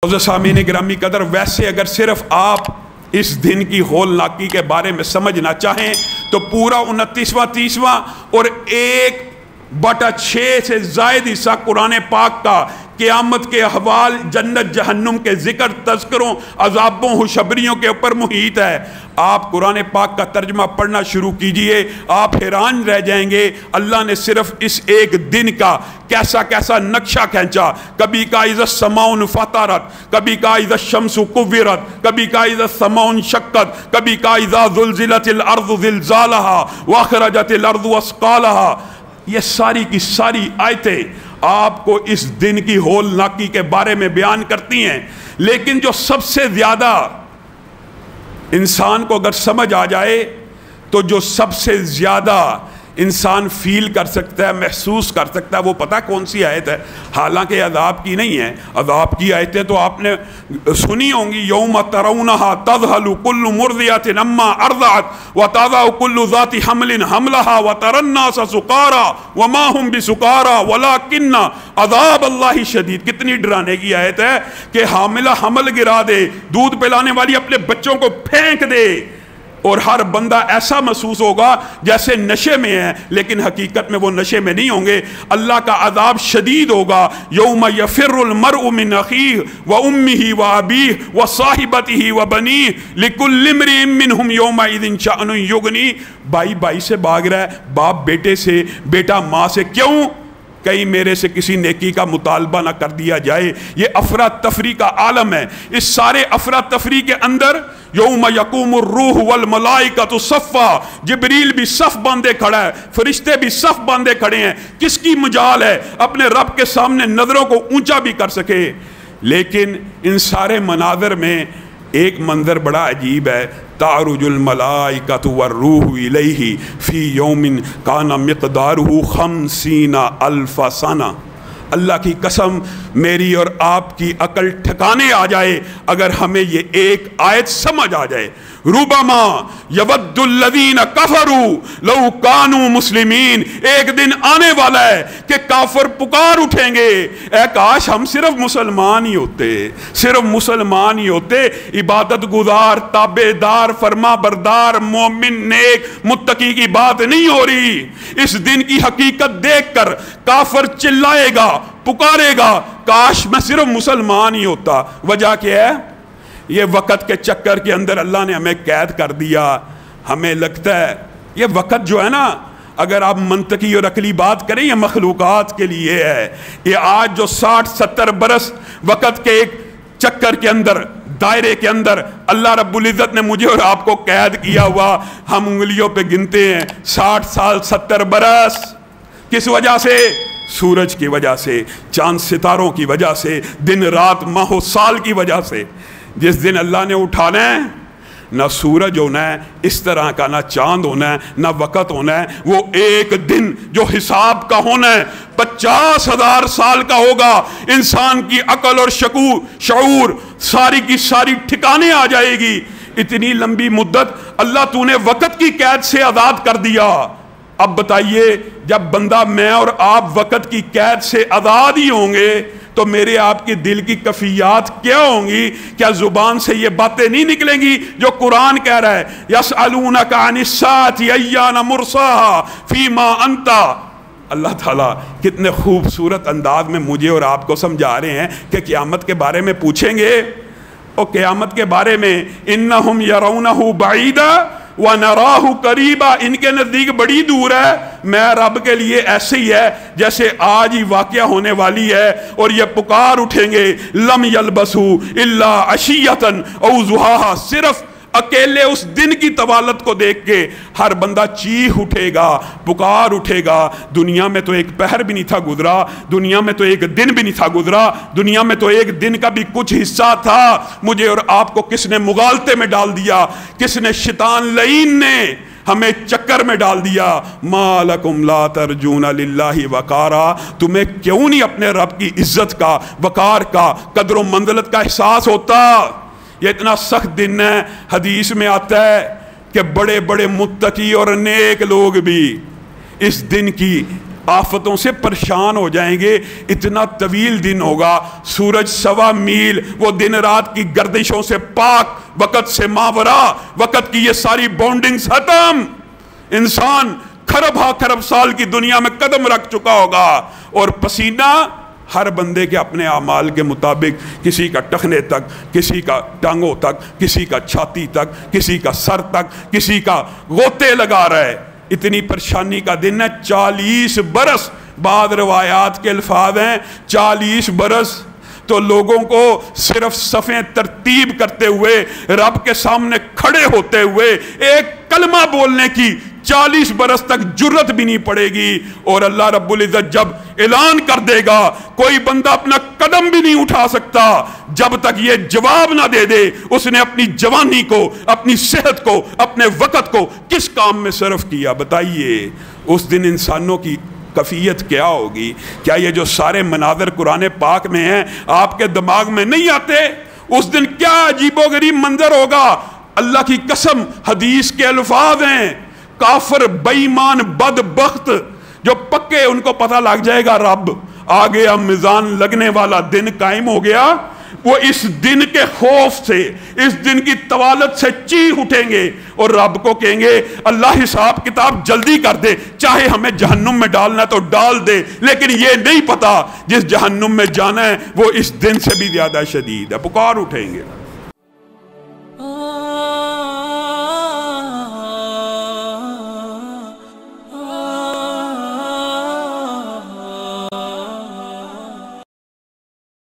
सामीन ग्रामी कदर, वैसे अगर सिर्फ आप इस दिन की होलनाकी के बारे में समझना चाहें तो पूरा 29वां 30वां और 1/6 से ज़ायद हिस्सा कुरान पाक का क़यामत के अहवाल, जन्नत जहन्नुम के ज़िक्र, तज़किरों, अज़ाबों, खुशबरियों के ऊपर मुहित है। आप कुरान पाक का तर्जमा पढ़ना शुरू कीजिए, आप हैरान रह जाएंगे अल्लाह ने सिर्फ इस एक दिन का कैसा कैसा नक्शा खींचा। कभी का इज़्ज़त समाउन फतारत, कभी का इज़्ज़त शम्सु कुव्विरत, कभी का इज़्ज़त समाउन शक्कत, कभी का इज़्ज़ा ज़ुल्ज़िलतिल अर्ज़ु ज़िलज़ालहा व अख़रजतिल अर्ज़ु अस्क़ालहा। ये सारी की सारी आयतें आपको इस दिन की होलनाकी के बारे में बयान करती हैं। लेकिन जो सबसे ज़्यादा इंसान को अगर समझ आ जाए तो जो सबसे ज़्यादा इंसान फील कर सकता है, महसूस कर सकता है, वो पता कौन सी आयत है? हालांकि अज़ाब की नहीं है, अज़ाब की आयतें तो आपने सुनी होंगी। यौम तरौनहा तज़हलु कुल्लु मुर्दियतिन अम्मा अर्ज़अत व तज़अ कुल्लु ज़ाति हमलिन हमलहा व तरन्नास सुकारा व मा हुम बिसुकारा वलाकिन्ना अज़ाबल्लाहि शदीद। कितनी डराने की आयत है कि हामिला हमल गिरा दे, दूध पिलाने वाली अपने बच्चों को फेंक दे और हर बंदा ऐसा महसूस होगा जैसे नशे में है, लेकिन हकीकत में वो नशे में नहीं होंगे। अल्लाह का अज़ाब शदीद होगा। यौम यफ़िर्रुल मर्उ मिन अख़ीहि व उम्मिही व अबीहि व साहिबतिही व बनीहि लिकुल्लि इम्रिइन मिनहुम यौमइज़िन शअनुन युग़नी। भाई भाई से भाग रहा है, बाप बेटे से, बेटा माँ से। क्यों? कहीं मेरे से किसी नेकी का मुतालबा ना कर दिया जाए। ये अफरा तफरी का आलम है। इस सारे अफरा तफरी के अंदर यौम यक़ूमुर रूह वल मलाइकतु सफ़्फ़ा, जिब्रील भी सफ़ बांधे खड़ा है, फरिश्ते भी सफ़ बांधे खड़े हैं। किसकी मजाल है अपने रब के सामने नज़रों को ऊंचा भी कर सके? लेकिन इन सारे मनाज़र में एक मंजर बड़ा अजीब है। तारुजुल मलाइकतु वर्रूहु इलैहि फी यौमिन काना मिक़दारुहु 50 अल्फ़ सना। अल्लाह की कसम, मेरी और आपकी अकल ठिकाने आ जाए अगर हमें ये एक आयत समझ आ जाए। रुबमा यवद्दुल्लज़ीन कफ़रू लौ कानू मुस्लिमीन। एक दिन आने वाला है कि काफिर पुकार उठेंगे, ए काश हम सिर्फ मुसलमान ही होते, सिर्फ मुसलमान ही होते, इबादत गुजार, ताबेदार, फरमा बरदार, मोमिन, नेक, मुत्तकी की बात नहीं हो रही। इस दिन की हकीकत देखकर काफिर चिल्लाएगा, पुकारेगा, काश मैं सिर्फ मुसलमान ही होता। वजह क्या है? ये वक़्त के चक्कर के अंदर अल्लाह ने हमें कैद कर दिया। हमें लगता है ये वक़्त जो है ना, अगर आप मंतकी और अकली बात करें, ये मखलूक़ात के लिए है। ये आज जो 60-70 बरस वक़्त के एक चक्कर के अंदर, दायरे के अंदर अल्लाह रब्बुल इज़्ज़त ने मुझे और आपको कैद किया हुआ, हम उंगलियों पे गिनते हैं। 60 साल 70 बरस। किस वजह से? सूरज की वजह से, चांद सितारों की वजह से, दिन रात माह साल की वजह से। जिस दिन अल्लाह ने उठाना है, ना सूरज होना है इस तरह का, ना चांद होना है, ना वक़्त होना है। वो एक दिन जो हिसाब का होना है 50,000 साल का होगा। इंसान की अकल और शऊर सारी की सारी ठिकाने आ जाएगी। इतनी लंबी मुद्दत अल्लाह तूने वक़्त की कैद से आज़ाद कर दिया। अब बताइए, जब बंदा, मैं और आप वक़्त की कैद से आज़ाद ही होंगे तो मेरे आपकी दिल की कफ़ियात क्या होंगी? क्या ज़ुबान से ये बातें नहीं निकलेंगी जो कुरान कह रहा है? यसअलूनका अनिस्साअति अय्याना मुरसाहा फीमा अंता। अल्लाह ताला कितने खूबसूरत अंदाज में मुझे और आपको समझा रहे हैं कि क़यामत के बारे में पूछेंगे। और क़यामत के बारे में इन्नहुम यरौनहु बईदा व नराहु करीबा, इनके नज़दीक बड़ी दूर है, मैं रब के लिए ऐसे ही है जैसे आज ही वाक़या होने वाली है। और ये पुकार उठेंगे, लम यलबसु इल्ला अशियतन औ ज़ुहाहा। सिर्फ अकेले उस दिन की तवालत को देख के हर बंदा चीख उठेगा, पुकार उठेगा। दुनिया में तो एक पहर भी नहीं था गुजरा, दुनिया में तो एक दिन भी नहीं था गुजरा, दुनिया में तो एक दिन का भी कुछ हिस्सा था। मुझे और आपको किसने मुगालते में डाल दिया? किसने? शैतान लईन ने हमें चक्कर में डाल दिया। मालकुम ला तरजूना लिल्लाहि वकारा। तुम्हें क्यों नहीं अपने रब की इज्जत का, वकार का, कदर मंज़िलत का एहसास होता? ये इतना सख्त दिन है। हदीस में आता है कि बड़े बड़े मुत्तकी और नेक लोग भी इस दिन की آفتوں سے پریشان ہو جائیں گے. اتنا طویل دن ہوگا, سورج 1.25 میل, وہ دن رات کی گردشوں سے پاک, وقت سے ماورا, وقت کی یہ ساری بونڈنگز ختم. انسان کھرب ہا کھرب سال کی دنیا میں قدم رکھ چکا ہوگا, اور پسینہ ہر بندے کے اپنے اعمال کے مطابق, کسی کا ٹخنے تک, کسی کا ٹانگوں تک, کسی کا چھاتی تک, کسی کا سر تک, کسی کا غوطے لگا رہا ہے. اتنی پریشانی کا دن ہے. 40 برس, بعض روایات کے الفاظ ہیں 40 برس تو لوگوں کو صرف صفیں ترتیب کرتے ہوئے, رب کے سامنے کھڑے ہوتے ہوئے ایک کلمہ بولنے کی 40 برس تک جرت بھی نہیں پڑے گی. اور اللہ رب العزت جب اعلان کر دے گا, کوئی بندہ اپنا قدم بھی نہیں اٹھا سکتا جب تک یہ جواب نہ دے دے اس نے اپنی جوانی کو, اپنی صحت کو, اپنے وقت کو کس کام میں صرف کیا. بتائیے اس دن انسانوں کی کیفیت کیا ہوگی؟ کیا یہ جو سارے مناظر قرآن پاک میں ہیں آپ کے دماغ میں نہیں آتے؟ اس دن کیا عجیب و غریب منظر ہوگا. اللہ کی قسم حدیث کے الفاظ ہیں, کافر, بے ایمان, بدبخت جو پکے, ان کو پتہ لگ جائے گا رب آ گیا, میزان لگنے والا دن قائم ہو گیا. وہ اس دن کے خوف سے, اس دن کی طوالت سے چیخ اٹھیں گے اور رب کو کہیں گے اللہ حساب کتاب جلدی کر دے, چاہے ہمیں جہنم میں ڈالنا تو ڈال دے, لیکن یہ نہیں پتا جس جہنم میں جانا ہے وہ اس دن سے بھی زیادہ شدید ہے. پکار اٹھیں گے.